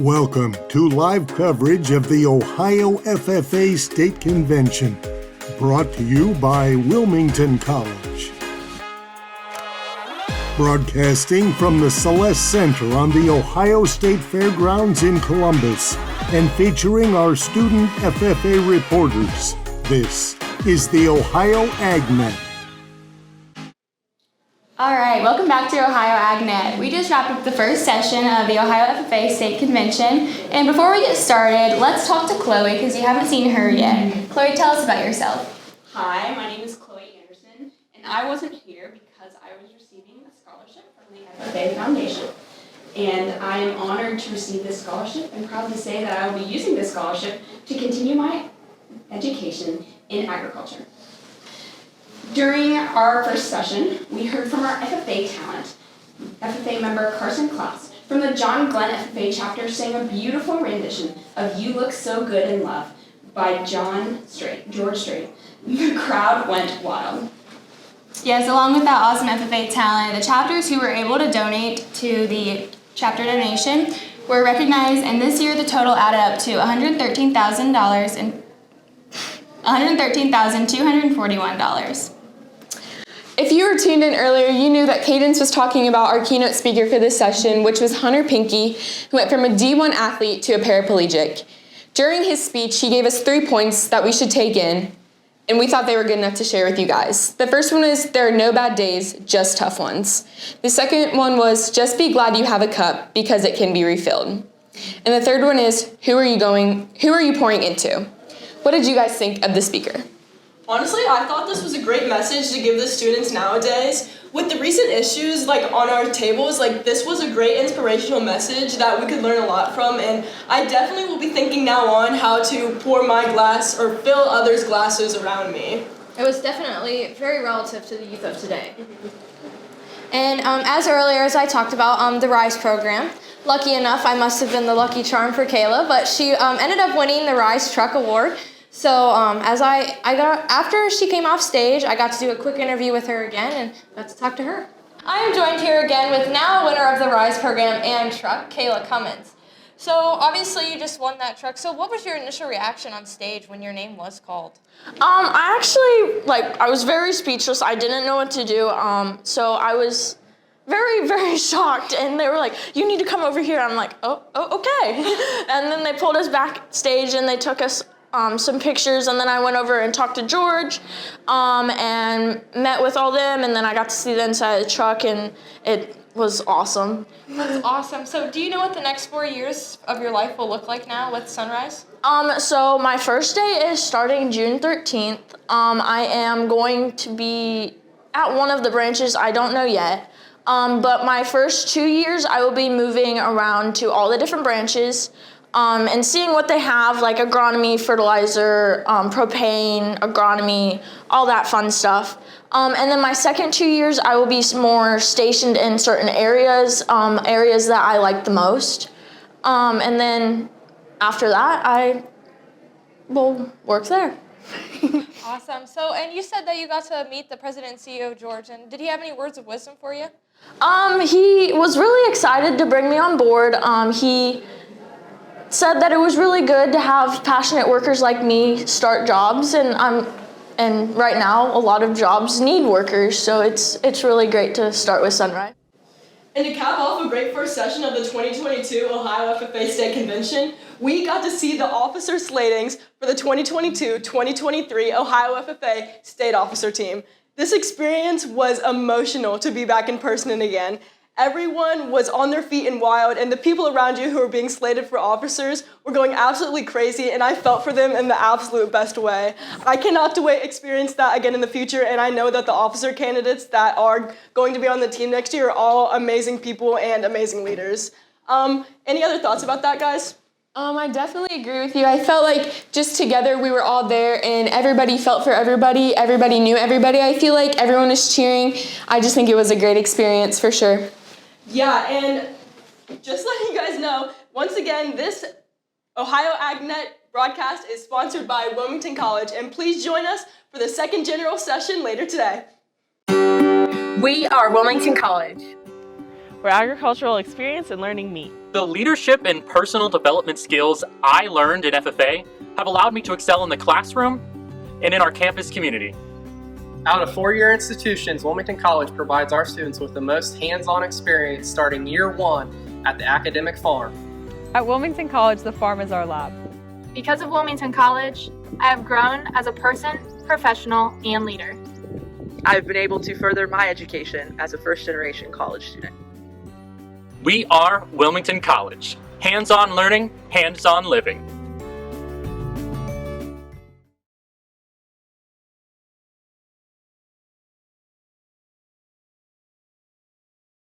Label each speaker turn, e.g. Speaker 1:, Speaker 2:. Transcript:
Speaker 1: Welcome to live coverage of the Ohio FFA State Convention, brought to you by Wilmington College. Broadcasting from the Celeste Center on the Ohio State Fairgrounds in Columbus and featuring our student FFA reporters, this is the Ohio AgNet.
Speaker 2: All right, welcome back to Ohio AgNet. We just wrapped up the first session of the Ohio FFA State Convention. And before we get started, let's talk to Chloe because you haven't seen her yet. Chloe, tell us about yourself.
Speaker 3: Hi, my name is Chloe Anderson, and I wasn't here because I was receiving a scholarship from the FFA Foundation. And I am honored to receive this scholarship and proud to say that I will be using this scholarship to continue my education in agriculture. During our first session, we heard from our FFA talent, FFA member Carson Klaus, from the John Glenn FFA chapter sang a beautiful rendition of You Look So Good in Love by George Strait. The crowd went wild.
Speaker 2: Yes, along with that awesome FFA talent, the chapters who were able to donate to the chapter donation were recognized, and this year the total added up to $113,241.
Speaker 4: If you were tuned in earlier, you knew that Cadence was talking about our keynote speaker for this session, which was Hunter Pinky, who went from a D1 athlete to a paraplegic. During his speech, he gave us 3 points that we should take in, and we thought they were good enough to share with you guys. The first one is, there are no bad days, just tough ones. The second one was, just be glad you have a cup because it can be refilled. And the third one is, who are you pouring into? What did you guys think of the speaker?
Speaker 5: Honestly, I thought this was a great message to give the students nowadays. With the recent issues on our tables, this was a great inspirational message that we could learn a lot from, and I definitely will be thinking now on how to pour my glass or fill others' glasses around me.
Speaker 6: It was definitely very relative to the youth of today. And as I talked about the RISE program, lucky enough, I must have been the lucky charm for Kayla, but she ended up winning the RISE Truck Award. So after she came off stage, I got to do a quick interview with her again and got to talk to her. I am joined here again with now winner of the RISE program and truck, Kayla Cummins. So obviously you just won that truck. So what was your initial reaction on stage when your name was called?
Speaker 7: I actually, I was very speechless. I didn't know what to do. So I was very, very shocked. And they were like, you need to come over here. I'm like, oh okay. And then they pulled us backstage and they took us some pictures, and then I went over and talked to George and met with all them, and then I got to see the inside of the truck, and it was awesome.
Speaker 6: That's awesome. So do you know what the next 4 years of your life will look like now with Sunrise?
Speaker 7: So my first day is starting June 13th. I am going to be at one of the branches. I don't know yet. But my first 2 years, I will be moving around to all the different branches and seeing what they have, like agronomy, fertilizer, propane, agronomy, all that fun stuff. And then my second 2 years, I will be more stationed in certain areas, areas that I like the most. And then after that, I will work there.
Speaker 6: Awesome. So, and you said that you got to meet the president and CEO, George, and did he have any words of wisdom for you?
Speaker 7: He was really excited to bring me on board. He said that it was really good to have passionate workers like me start jobs, and right now a lot of jobs need workers, so it's really great to start with Sunrise.
Speaker 5: And to cap off a great first session of the 2022 Ohio FFA State Convention, we got to see the officer slatings for the 2022-2023 Ohio FFA State Officer Team. This experience was emotional to be back in person and again. Everyone was on their feet and wild, and the people around you who were being slated for officers were going absolutely crazy, and I felt for them in the absolute best way. I cannot wait to experience that again in the future, and I know that the officer candidates that are going to be on the team next year are all amazing people and amazing leaders. Any other thoughts about that, guys?
Speaker 4: I definitely agree with you. I felt like just together we were all there and everybody felt for everybody. Everybody knew everybody. I feel like everyone was cheering. I just think it was a great experience for sure.
Speaker 5: Yeah, and just letting you guys know, once again, this Ohio AgNet broadcast is sponsored by Wilmington College, and please join us for the second general session later today.
Speaker 8: We are Wilmington College,
Speaker 9: where agricultural experience and learning meet.
Speaker 8: The leadership and personal development skills I learned in FFA have allowed me to excel in the classroom and in our campus community.
Speaker 9: Out of four-year institutions, Wilmington College provides our students with the most hands-on experience starting year one at the academic farm.
Speaker 10: At Wilmington College, the farm is our lab.
Speaker 11: Because of Wilmington College, I have grown as a person, professional, and leader.
Speaker 12: I've been able to further my education as a first-generation college student.
Speaker 8: We are Wilmington College. Hands-on learning, hands-on living.